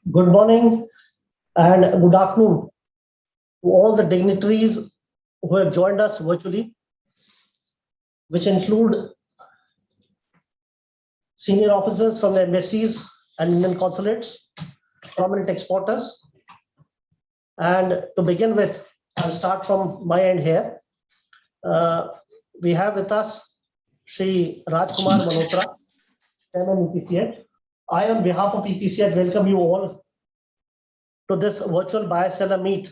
Good morning and good afternoon to all the dignitaries who have joined us virtually, which include senior officers from the embassies and Indian consulates, prominent exporters. And to begin with, I'll start from my end here. We have with us Shri Rajkumar Malhotra, Chairman EPCH. I, on behalf of EPCH, welcome you all to this virtual buyer-seller meet,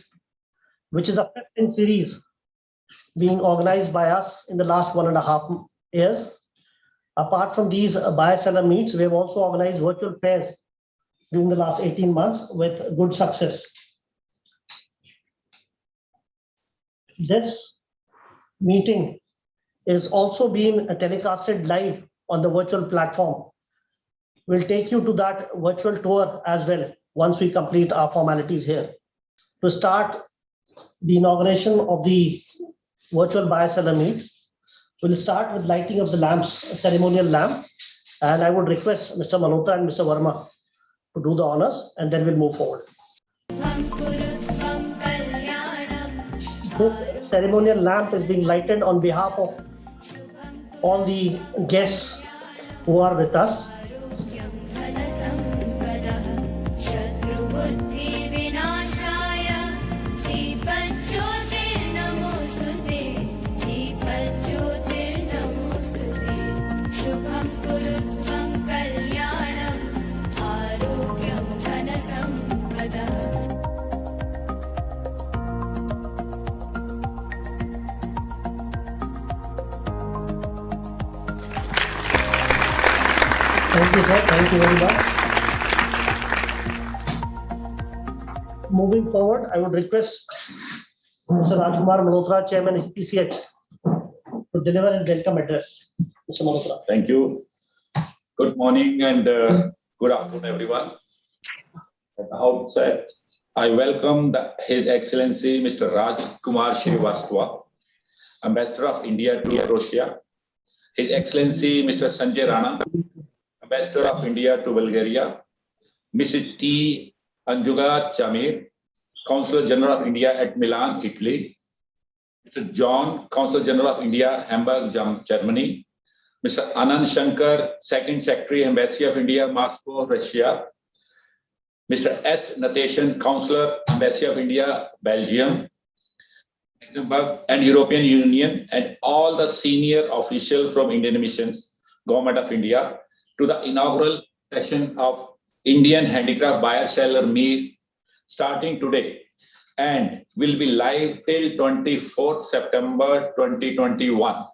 which is a fifth in series being organized by us in the last 1.5 years. Apart from these buyer-seller meets, we have also organized virtual fairs during the last 18 months with good success. This meeting is also being telecasted live on the virtual platform. We'll take you to that virtual tour as well once we complete our formalities here. To start the inauguration of the virtual buyer-seller meet, we'll start with lighting of the lamps, a ceremonial lamp, and I would request Mr. Malhotra and Mr. Verma to do the honors, and then we'll move forward. This ceremonial lamp is being lighted on behalf of all the guests who are with us. Thank you, sir. Thank you very much. Moving forward, I would request Mr. Rajkumar Malhotra, Chairman EPCH, to deliver his welcome address. Mr. Malhotra. Thank you. Good morning and good afternoon, everyone. At the outset, I welcome His Excellency Mr. Rajkumar Srivastava, Ambassador of India to Russia, His Excellency Mr. Sanjay Rana, Ambassador of India to Bulgaria, Mrs. T. Anjuga Chamir, Consul General of India at Milan, Italy, Mr. John, Consul General of India, Hamburg, Germany, Mr. Anand Shankar, Second Secretary, Embassy of India, Moscow, Russia, Mr. S. Natation, Counselor, Embassy of India, Belgium, Luxembourg, and European Union, and all the senior officials from Indian missions, Government of India, to the inaugural session of Indian Handicraft Buyer-Seller Meet starting today and will be live till 24th September 2021.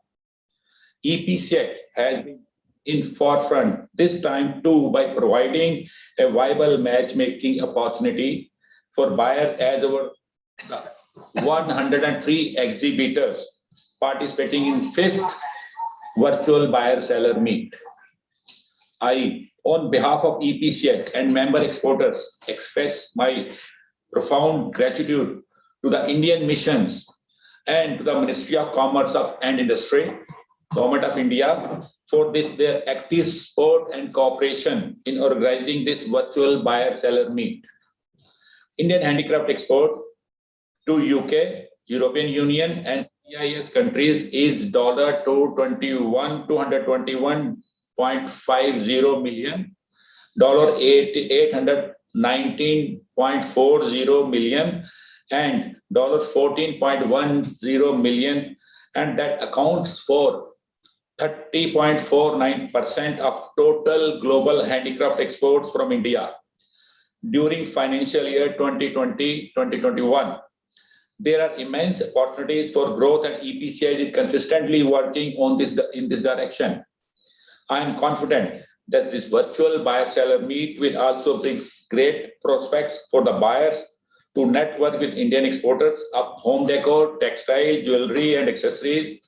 EPCH has been in forefront this time too by providing a viable matchmaking opportunity for buyers as over 103 exhibitors participating in 5th virtual buyer-seller meet. I, on behalf of EPCH and member exporters, express my profound gratitude to the Indian missions and to the Ministry of Commerce and Industry, Government of India, for their active support and cooperation in organizing this virtual buyer-seller meet. Indian handicraft export to UK, European Union, and CIS countries is $221.50 million, $819.40 million, and $14.10 million, and that accounts for 30.49% of total global handicraft exports from India during financial year 2020-2021. There are immense opportunities for growth, and EPCI is consistently working on in this direction. I am confident that this virtual buyer-seller meet will also bring great prospects for the buyers to network with Indian exporters of home decor, textile, jewelry and accessories,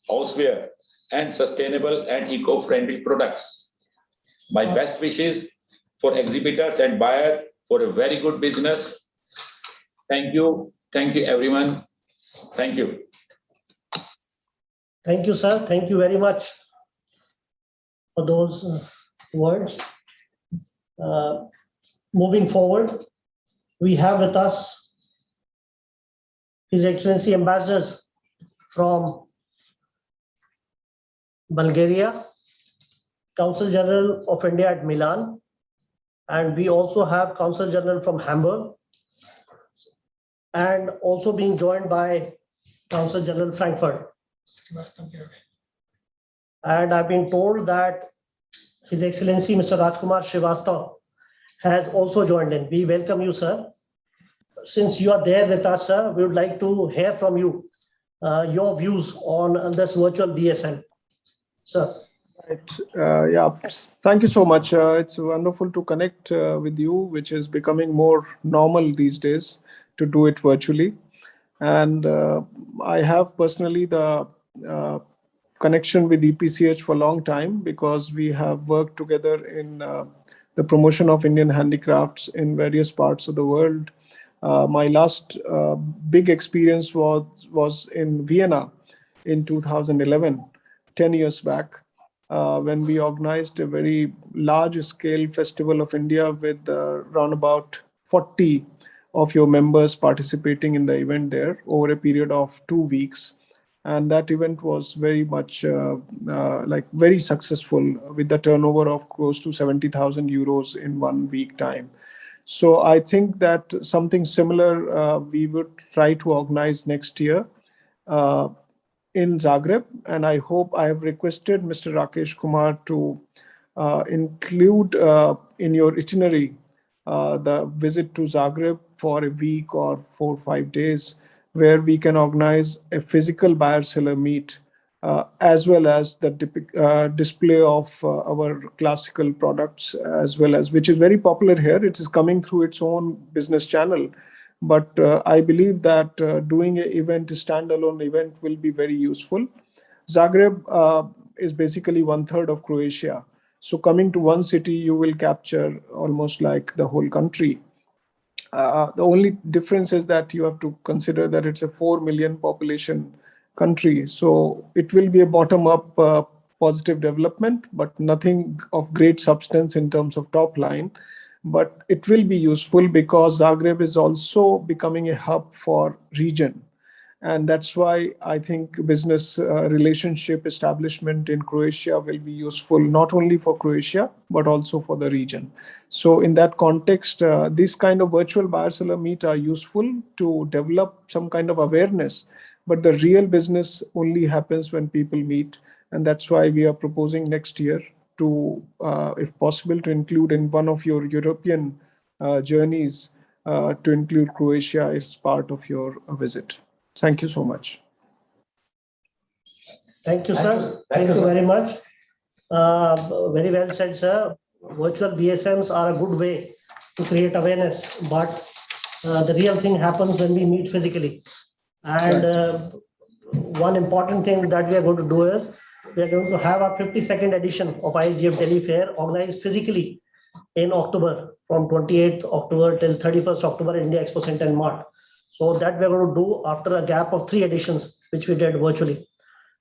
houseware, and sustainable and eco-friendly products. My best wishes for exhibitors and buyers for a very good business. Thank you. Thank you, everyone. Thank you. Thank you, sir. Thank you very much for those words. moving forward, we have with us His Excellency ambassadors from Bulgaria, Consul General of India at Milan, and we also have Consul General from Hamburg, and also being joined by Consul General Frankfurt. And I've been told that His Excellency Mr. Rajkumar Srivastava has also joined in. We welcome you, sir. Since you are there with us, sir, we would like to hear from you your views on this virtual BSM. Sir. Right. Yeah, thank you so much. It's wonderful to connect with you, which is becoming more normal these days to do it virtually. And I have personally the connection with EPCH for a long time because we have worked together in the promotion of Indian handicrafts in various parts of the world. My last big experience was in Vienna in 2011, 10 years back, when we organized a very large-scale festival of India with around about 40 of your members participating in the event there over a period of 2 weeks. And that event was very much very successful with the turnover of close to 70,000 euros in 1 week time. So I think that something similar we would try to organize next year in Zagreb. And I hope I have requested Mr. Rakesh Kumar to include in your itinerary the visit to Zagreb for a week or 4 or 5 days, where we can organize a physical buyer-seller meet as well as the display of our classical products, as well as, which is very popular here. It is coming through its own business channel. But I believe that doing an event, a standalone event, will be very useful. Zagreb is basically 1/3 of Croatia. So coming to one city, you will capture almost like the whole country. The only difference is that you have to consider that it's a 4 million population country. So it will be a bottom-up positive development, but nothing of great substance in terms of top line. But it will be useful because Zagreb is also becoming a hub for region. And that's why I think business relationship establishment in Croatia will be useful, not only for Croatia, but also for the region. So in that context, this kind of virtual buyer-seller meet are useful to develop some kind of awareness. But the real business only happens when people meet. And that's why we are proposing next year to, if possible, to include in one of your European journeys, to include Croatia as part of your visit. Thank you so much. Thank you, sir. Thank you very much. Very well said, sir. Virtual BSMs are a good way to create awareness, but the real thing happens when we meet physically. And one important thing that we are going to do is we are going to have our 52nd edition of ISGF Delhi Fair organized physically in October, from 28th October till 31st October in India Expo Center in Mart. So that we're going to do after a gap of 3 editions, which we did virtually.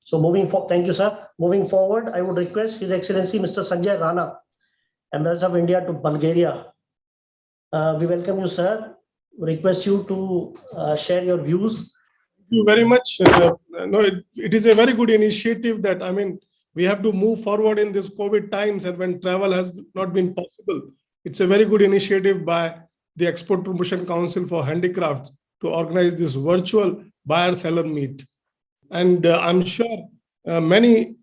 So thank you, sir. Moving forward, I would request His Excellency Mr. Sanjay Rana, Ambassador of India to Bulgaria. We welcome you, sir. We request you to share your views. Thank you very much. It is a very good initiative that, we have to move forward in this COVID times, and when travel has not been possible. It's a very good initiative by the Export Promotion Council for Handicrafts to organize this virtual buyer-seller meet. And I'm sure many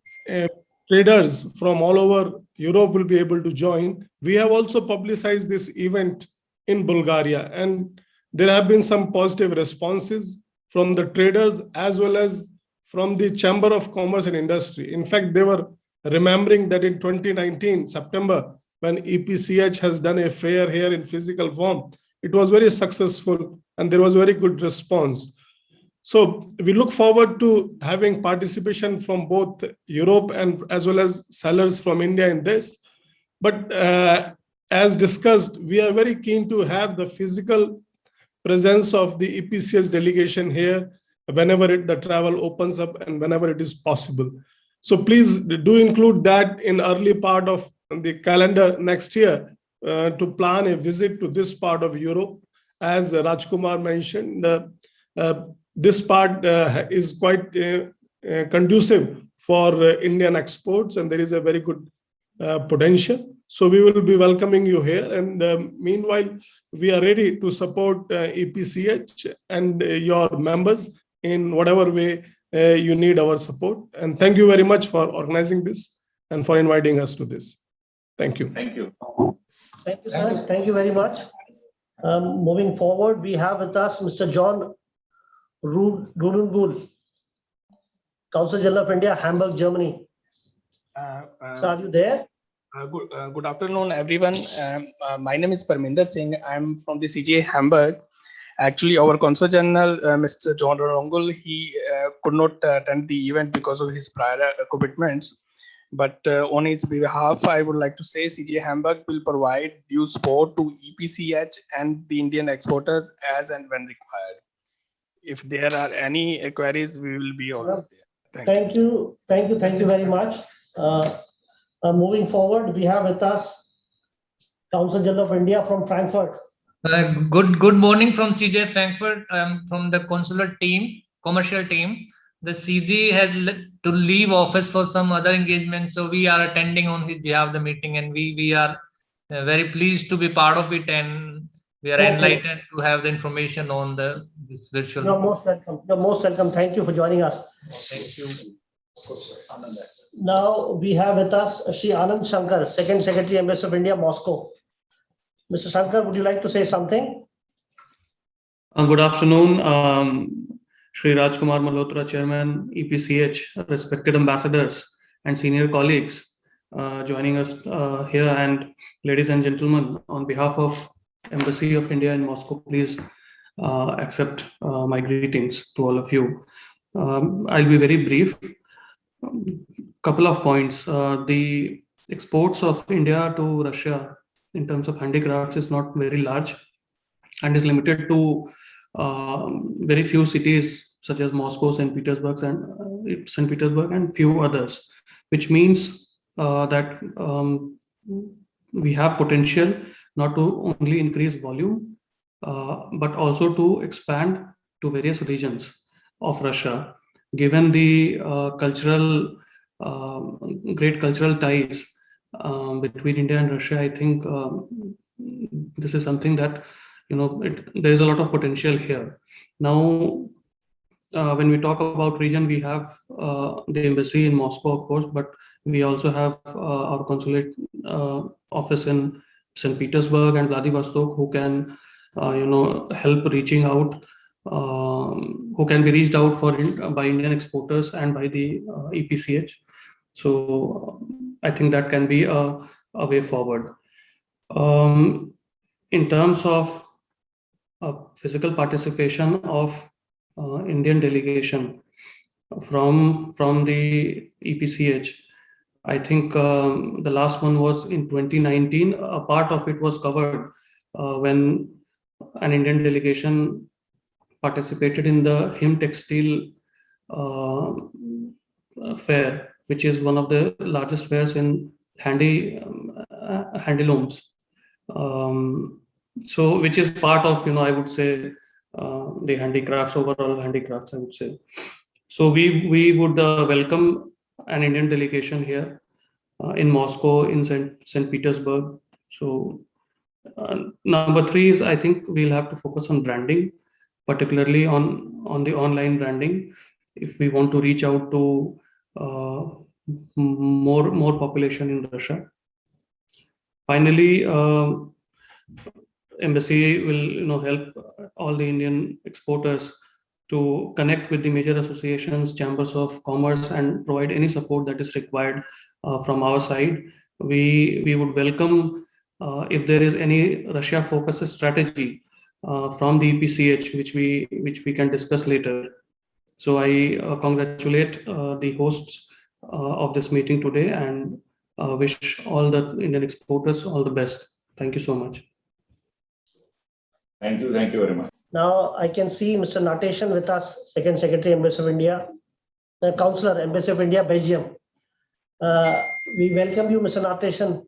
traders from all over Europe will be able to join. We have also publicized this event in Bulgaria, and there have been some positive responses from the traders as well as from the Chamber of Commerce and Industry. In fact, they were remembering that in 2019, September, when EPCH has done a fair here in physical form, it was very successful and there was very good response. So we look forward to having participation from both Europe and as well as sellers from India in this. But as discussed, we are very keen to have the physical presence of the EPCH delegation here whenever the travel opens up and whenever it is possible. So please do include that in early part of the calendar next year, to plan a visit to this part of Europe. As Rajkumar mentioned, this part is quite conducive for Indian exports, and there is a very good potential. So we will be welcoming you here. And meanwhile, we are ready to support EPCH and your members in whatever way you need our support. And thank you very much for organizing this and for inviting us to this. Thank you. Thank you. Thank you, sir. Thank you very much. Moving forward, we have with us Mr. John Rudengul, Consul General of India, Hamburg, Germany. Sir, are you there? Good afternoon, everyone. My name is Parminder Singh. I'm from the CGA Hamburg. Actually, our Consul General, Mr. John Rudengul, he could not attend the event because of his prior commitments. But on his behalf, I would like to say CGA Hamburg will provide due support to EPCH and the Indian exporters as and when required. If there are any queries, we will be always there. Thank you very much. Moving forward, we have with us Consul General of India from Frankfurt. Good morning from CJ Frankfurt. From the consular team, commercial team. The CG has to leave office for some other engagement, so we are attending on his behalf the meeting, and we are very pleased to be part of it, and we are enlightened to have the information on this virtual. You're most welcome. You're most welcome. Thank you for joining us. Thank you. Now we have with us Shri Anand Shankar, Second Secretary, Embassy of India, Moscow. Mr. Shankar, would you like to say something? Good afternoon, Shri Rajkumar Malhotra, Chairman, EPCH, respected ambassadors and senior colleagues joining us here, and ladies and gentlemen, on behalf of Embassy of India in Moscow, please accept my greetings to all of you. I'll be very brief. Couple of points. The exports of India to Russia in terms of handicrafts is not very large and is limited to very few cities such as Moscow, St. Petersburg, and few others, which means that we have potential not to only increase volume, but also to expand to various regions of Russia. Given the great cultural ties between India and Russia, I think this is something that, there is a lot of potential here. Now, when we talk about region, we have the embassy in Moscow, of course, but we also have our consulate office in St. Petersburg and Vladivostok, who can, help reaching out, who can be reached out by Indian exporters and by the EPCH. So I think that can be a way forward. In terms of physical participation of Indian delegation from the EPCH, I think the last one was in 2019. A part of it was covered when an Indian delegation participated in the Him Textile fair, which is one of the largest fairs in handlooms. So which is part of, I would say, the handicrafts, overall handicrafts, I would say. So we would welcome an Indian delegation here in Moscow, in St. Petersburg. So number 3 is, I think we'll have to focus on branding, particularly on the online branding, if we want to reach out to more population in Russia. Finally, embassy will help all the Indian exporters to connect with the major associations, chambers of commerce, and provide any support that is required from our side. We would welcome if there is any Russia focused strategy from the EPCH, which we can discuss later. So I congratulate the hosts of this meeting today and wish all the Indian exporters all the best. Thank you so much. Thank you very much. Now I can see Mr. Nateshan with us, Second Secretary, Embassy of India, Counselor, Embassy of India, Belgium. We welcome you, Mr. Nateshan.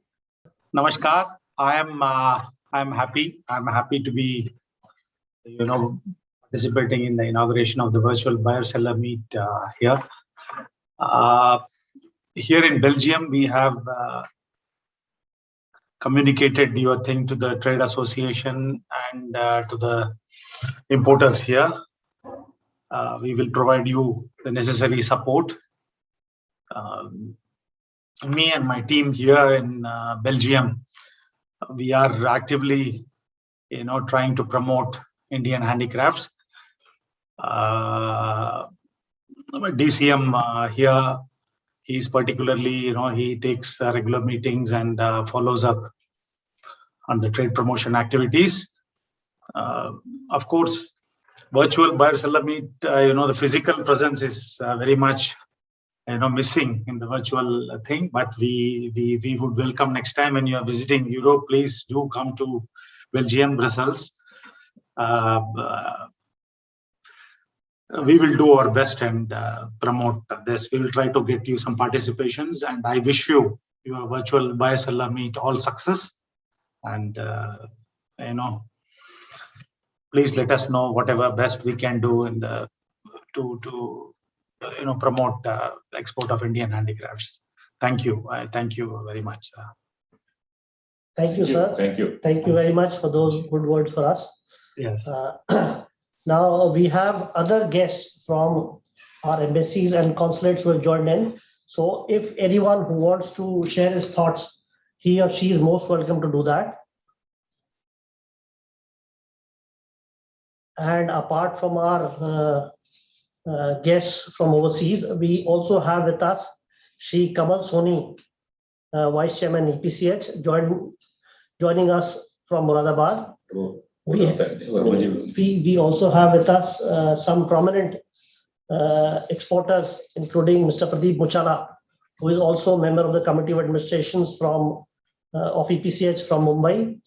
Namaskar. I'm happy. I'm happy to be, participating in the inauguration of the virtual buyer-seller meet here. Here in Belgium, we have communicated your thing to the trade association and to the importers here. We will provide you the necessary support. Me and my team here in Belgium, we are actively, trying to promote Indian handicrafts. DCM here, he's particularly, he takes regular meetings and follows up on the trade promotion activities. Of course, virtual buyer-seller meet, the physical presence is very much, missing in the virtual thing, but we would welcome next time when you are visiting Europe, please do come to Belgium, Brussels. We will do our best and promote this. We will try to get you some participations, and I wish you your virtual buyer-seller meet all success. And please let us know whatever best we can do in the to promote export of Indian handicrafts. Thank you. I thank you very much. Thank you, sir. Thank you. Thank you very much for those good words for us. Yes. Now we have other guests from our embassies and consulates who have joined in. So if anyone who wants to share his thoughts, he or she is most welcome to do that. And apart from our guests from overseas, we also have with us Shri Kamal Soni, Vice Chairman EPCH, joining us from Moradabad. We also have with us some prominent exporters, including Mr. Pradeep Muchala, who is also a member of the Committee of Administrations of EPCH from Mumbai,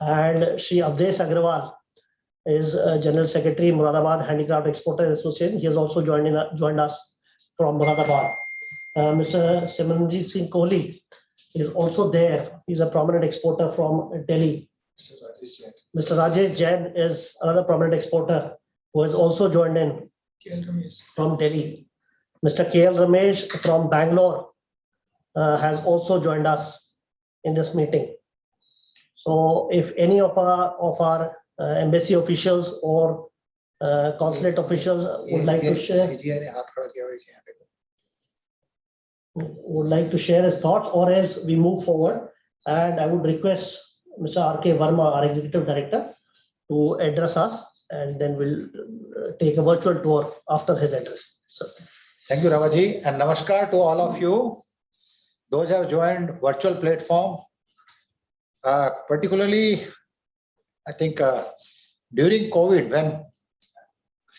and Shri Avdesh Agrawal is General Secretary, Moradabad Handicraft Exporters Association. He has also joined us from Moradabad. Mr. Simranjit Singh Kohli is also there. He's a prominent exporter from Delhi. Mr. Rajesh Jain is another prominent exporter who has also joined in from Delhi. Mr. KL Ramesh from Bangalore has also joined us in this meeting. So if any of our embassy officials or consulate officials would like to share his thoughts, or else we move forward, and I would request Mr. R.K. Verma, our Executive Director, to address us, and then we'll take a virtual tour after his address. So, thank you, Ravaji, and namaskar to all of you. Those who have joined virtual platform, particularly, I think during COVID, when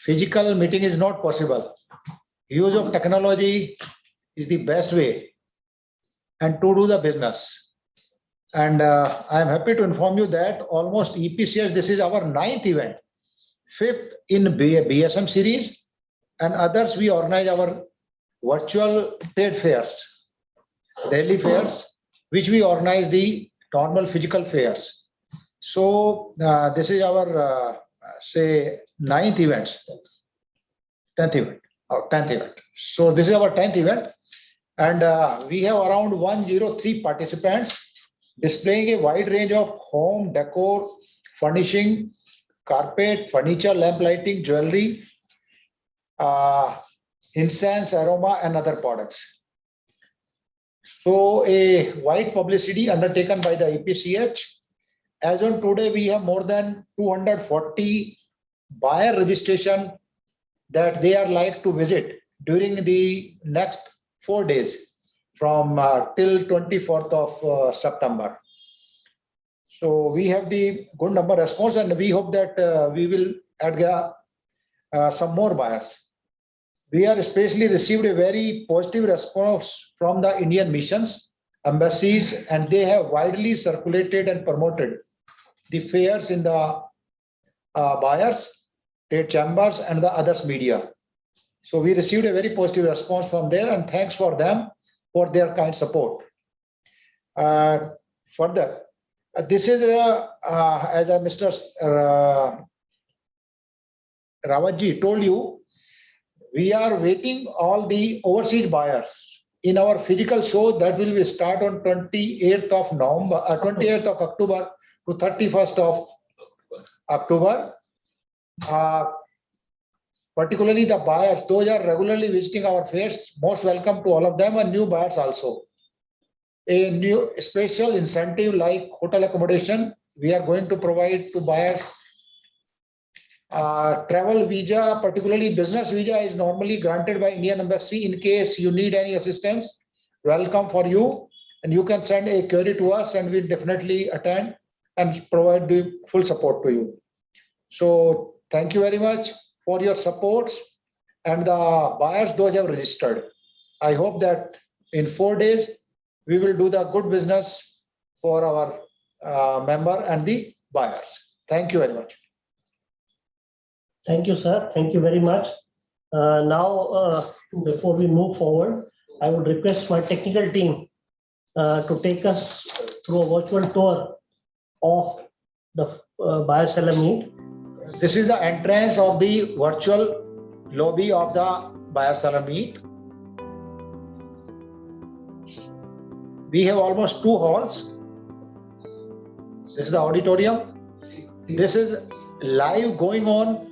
physical meeting is not possible, use of technology is the best way and to do the business. And I am happy to inform you that almost EPCS, this is our 9th event, 5th in BSM series, and others we organize our virtual trade fairs, daily fairs, which we organize the normal physical fairs. So this is our, say, 9th event, 10th event, or 10th event. So this is our 10th event, and we have around 103 participants, displaying a wide range of home decor, furnishing, carpet, furniture, lamp lighting, jewelry, incense, aroma, and other products. So a wide publicity undertaken by the EPCH. As on today, we have more than 240 buyer registration that they are like to visit during the next 4 days, from till 24th of September. So we have the good number response, and we hope that we will add some more buyers. We have especially received a very positive response from the Indian missions, embassies, and they have widely circulated and promoted the fairs in the buyers, trade chambers, and the others media. So we received a very positive response from there, and thanks for them for their kind support. Further, This is as Mr. Rawatji told you, we are waiting all the overseas buyers in our physical show that will be start on 28th of November, 28th of October to 31st of October. Particularly the buyers, those are regularly visiting our fairs, most welcome to all of them, and new buyers also. A new special incentive like hotel accommodation, we are going to provide to buyers. Travel visa, particularly business visa, is normally granted by Indian Embassy. In case you need any assistance, welcome for you, and you can send a query to us, and we'll definitely attend and provide the full support to you. So thank you very much for your supports and the buyers those have registered. I hope that in 4 days we will do the good business for our member and the buyers. Thank you very much. Thank you, sir. Thank you very much. Now, before we move forward, I would request my technical team to take us through a virtual tour of the buyer seller meet. This is the entrance of the virtual lobby of the buyer seller meet. We have almost 2 halls. This is the auditorium. This is live going on.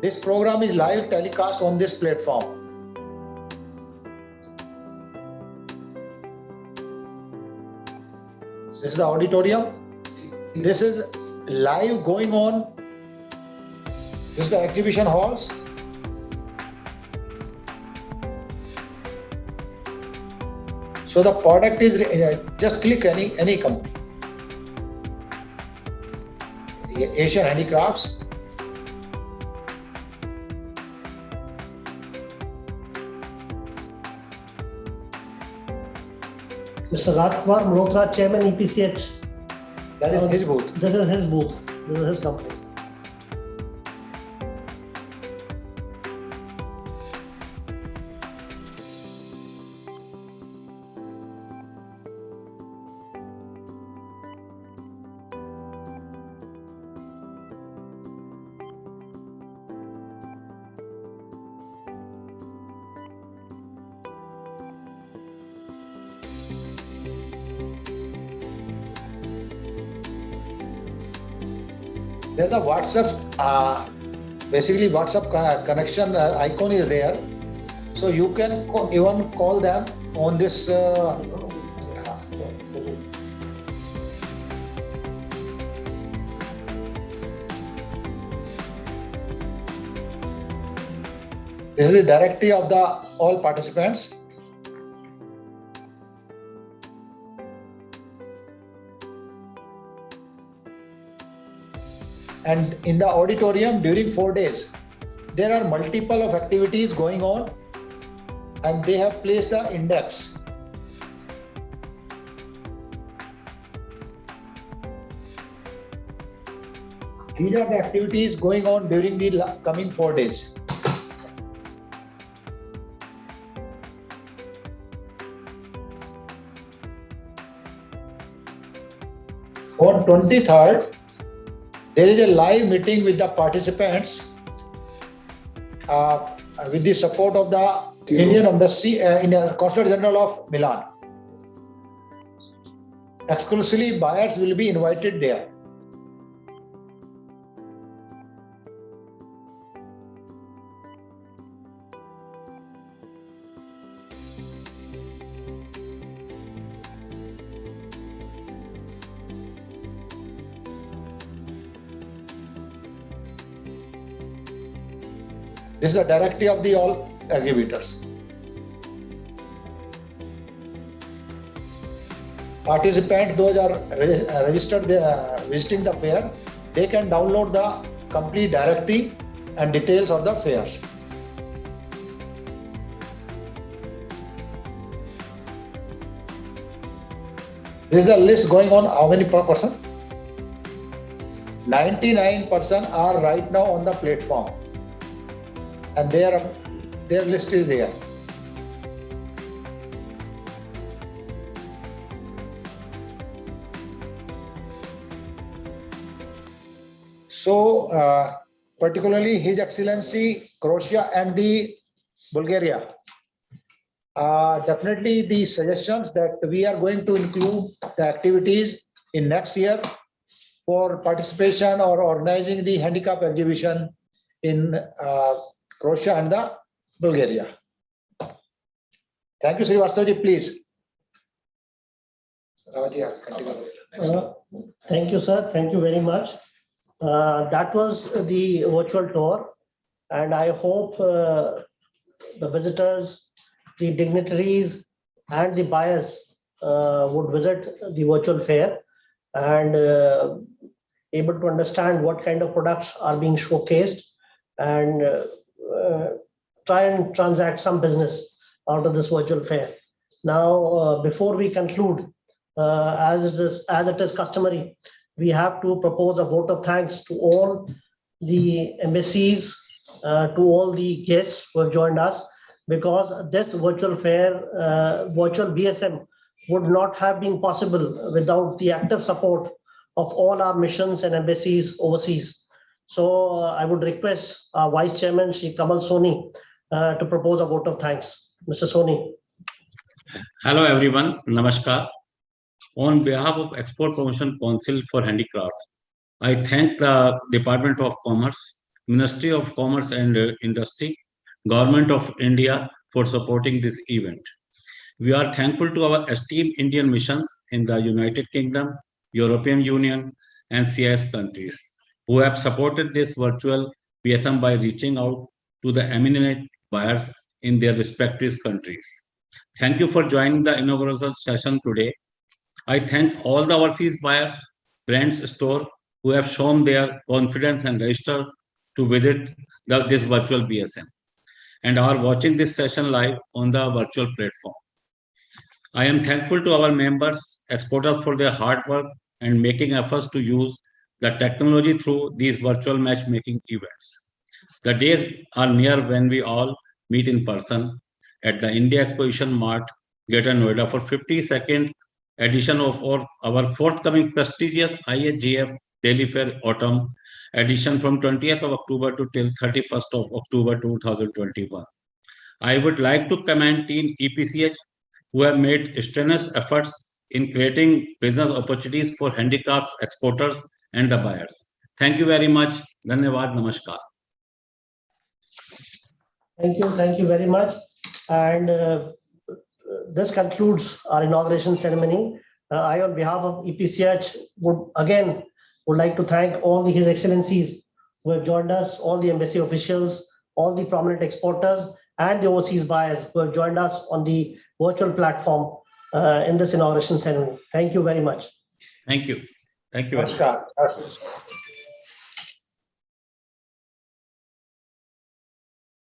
This program is live telecast on this platform. This is the auditorium. This is live going on. This is the exhibition halls. So the product is just click any company. Asian Handicrafts. Mr. Rajkumar Malhotra, Chairman, EPCH. That is his booth. This is his booth. This is his company. There's the WhatsApp, basically WhatsApp connection icon is there. So you can even call them on this. This is the directory of the all participants. And in the auditorium during 4 days, there are multiple of activities going on, and they have placed the index. These are the activities going on during the coming 4 days. On 23rd, there is a live meeting with the participants with the support of the Indian Embassy in the Consulate General of Milan. Exclusively buyers will be invited there. This is the directory of the all exhibitors. Participants, those are registered visiting the fair, they can download the complete directory and details of the fairs. This is the list going on. How many per person? 99% are right now on the platform, and their list is there. So particularly His Excellency Croatia and the Bulgaria. Definitely the suggestions that we are going to include the activities in next year for participation or organizing the handicap exhibition in Croatia and the Bulgaria. Thank you, Srivastava ji, please. Thank you, sir. Thank you very much. That was the virtual tour, and I hope the visitors, the dignitaries, and the buyers would visit the virtual fair and able to understand what kind of products are being showcased and try and transact some business out of this virtual fair. Now, before we conclude, as it is customary, we have to propose a vote of thanks to all the embassies, to all the guests who have joined us, because this virtual fair, virtual BSM would not have been possible without the active support of all our missions and embassies overseas. So I would request our Vice Chairman, Shri Kamal Soni, to propose a vote of thanks. Mr. Soni. Hello everyone, Namaskar. On behalf of Export Promotion Council for Handicrafts, I thank the Department of Commerce, Ministry of Commerce and Industry, Government of India for supporting this event. We are thankful to our esteemed Indian missions in the United Kingdom, European Union, and CIS countries who have supported this virtual BSM by reaching out to the eminent buyers in their respective countries. Thank you for joining the inaugural session today. I thank all the overseas buyers, brands store who have shown their confidence and registered to visit this virtual BSM and are watching this session live on the virtual platform. I am thankful to our members, exporters for their hard work and making efforts to use the technology through these virtual matchmaking events. The days are near when we all meet in person at the India Exposition Mart, Greater Noida for 52nd edition of our forthcoming prestigious IHGF Delhi Fair Autumn edition from 20th of October to till 31st of October 2021. I would like to commend Team EPCH who have made strenuous efforts in creating business opportunities for handicrafts exporters and the buyers. Thank you very much. Dhanyavad. Namaskar. Thank you very much. And this concludes our inauguration ceremony. I, on behalf of EPCH, would like to thank all His Excellencies who have joined us, all the embassy officials, all the prominent exporters, and the overseas buyers who have joined us on the virtual platform in this inauguration ceremony. Thank you very much. Thank you. Thank you. Namaskar.